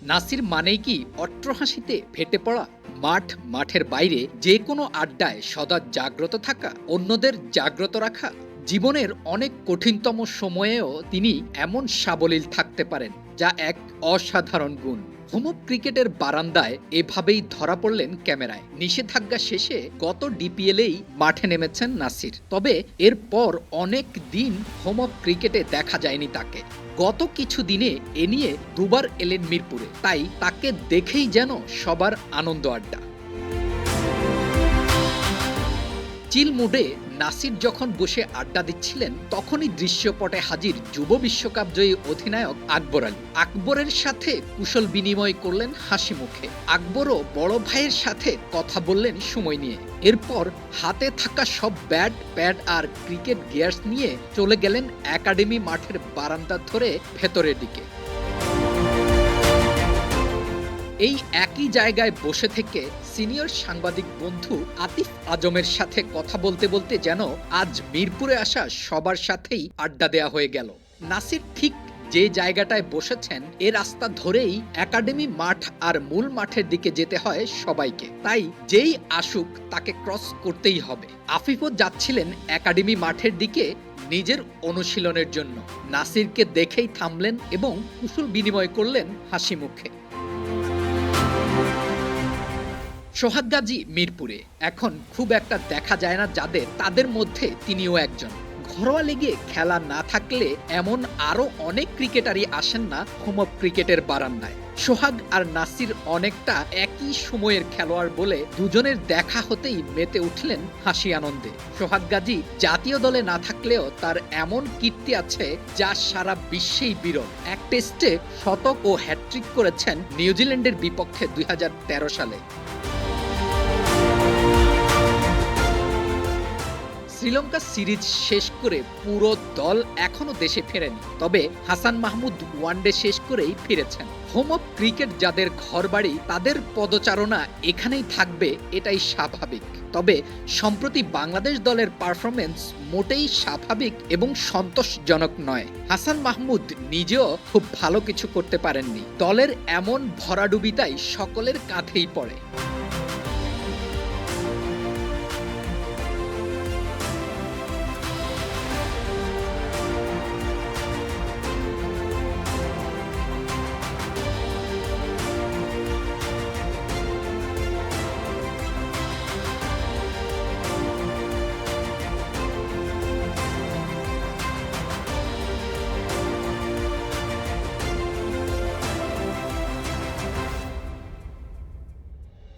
নাসির মানেই কি অট্টহাসিতে ফেটে পড়া? মাঠ, মাঠের বাইরে যে কোনো আড্ডায় সদা জাগ্রত থাকা, অন্যদের জাগ্রত রাখা। জীবনের অনেক কঠিনতম সময়েও তিনি এমন সাবলীল থাকতে পারেন, যা এক অসাধারণ গুণ। হোম ক্রিকেটের বারান্দায় এভাবেই ধরা পড়লেন ক্যামেরায়। নিষেধাজ্ঞা শেষে গত ডিপিএলেই মাঠে নেমেছেন নাসির। তবে এরপর অনেক দিন হোম ক্রিকেটে দেখা যায়নি তাকে। গত কিছু দিনে এ নিয়ে দুবার এলেন মিরপুরে, তাই তাকে দেখেই যেন সবার আনন্দ আড্ডা। চিল মুডে নাসির যখন বসে আড্ডা দিচ্ছিলেন, তখনই দৃশ্যপটে হাজির যুব বিশ্বকাপ জয়ী অধিনায়ক আকবর আলী। আকবরের সাথে কুশল বিনিময় করলেন হাসি মুখে। আকবরও বড় ভাইয়ের সাথে কথা বললেন সময় নিয়ে। এরপর হাতে থাকা সব ব্যাট, প্যাড আর ক্রিকেট গিয়ার্স নিয়ে চলে গেলেন একাডেমি মাঠের বারান্দা ধরে ভেতরের দিকে। এই একই জায়গায় বসে থেকে সিনিয়র সাংবাদিক বন্ধু আতিফ আজমের সাথে কথা বলতে বলতে যেন আজ মিরপুরে আসা সবার সাথেই আড্ডা দেয়া হয়ে গেল। নাসির ঠিক যে জায়গাটায় বসেছেন, এ রাস্তা ধরেই একাডেমি মাঠ আর মূল মাঠের দিকে যেতে হয় সবাইকে। তাই যেই আসুক তাকে ক্রস করতেই হবে। আফিফও যাচ্ছিলেন একাডেমি মাঠের দিকে নিজের অনুশীলনের জন্য। নাসিরকে দেখেই থামলেন এবং কুশল বিনিময় করলেন হাসি মুখে। সোহাগ গাজী মিরপুরে এখন খুব একটা দেখা যায় না যাদের, তাদের মধ্যে তিনিও একজন। ঘরোয়া লিগে খেলা না থাকলে এমন আরো অনেক ক্রিকেটারই আসেন না হোম ক্রিকেটের বারান্দায়। সোহাগ আর নাসির অনেকটা একই সময়ের খেলোয়াড় বলে দুজনের দেখা হতেই মেতে উঠলেন হাসি আনন্দে। সোহাগ গাজী জাতীয় দলে না থাকলেও তার এমন কীর্তি আছে যা সারা বিশ্বেই বিরল। এক টেস্টে শতক ও হ্যাট্রিক করেছেন নিউজিল্যান্ডের বিপক্ষে 2013 সালে। শ্রীলঙ্কা সিরিজ শেষ করে পুরো দল এখনো দেশে ফেরেনি, তবে হাসান মাহমুদ ওয়ানডে শেষ করেই ফিরেছেন। হোম অফ ক্রিকেট যাদের ঘরবাড়ি, তাদের পদচারণা এখানেই থাকবে, এটাই স্বাভাবিক। তবে সম্প্রতি বাংলাদেশ দলের পারফরমেন্স মোটেই স্বাভাবিক এবং সন্তোষজনক নয়। হাসান মাহমুদ নিজেও খুব ভালো কিছু করতে পারেননি। দলের এমন ভরাডুবিতাই সকলের কাঁধেই পড়ে।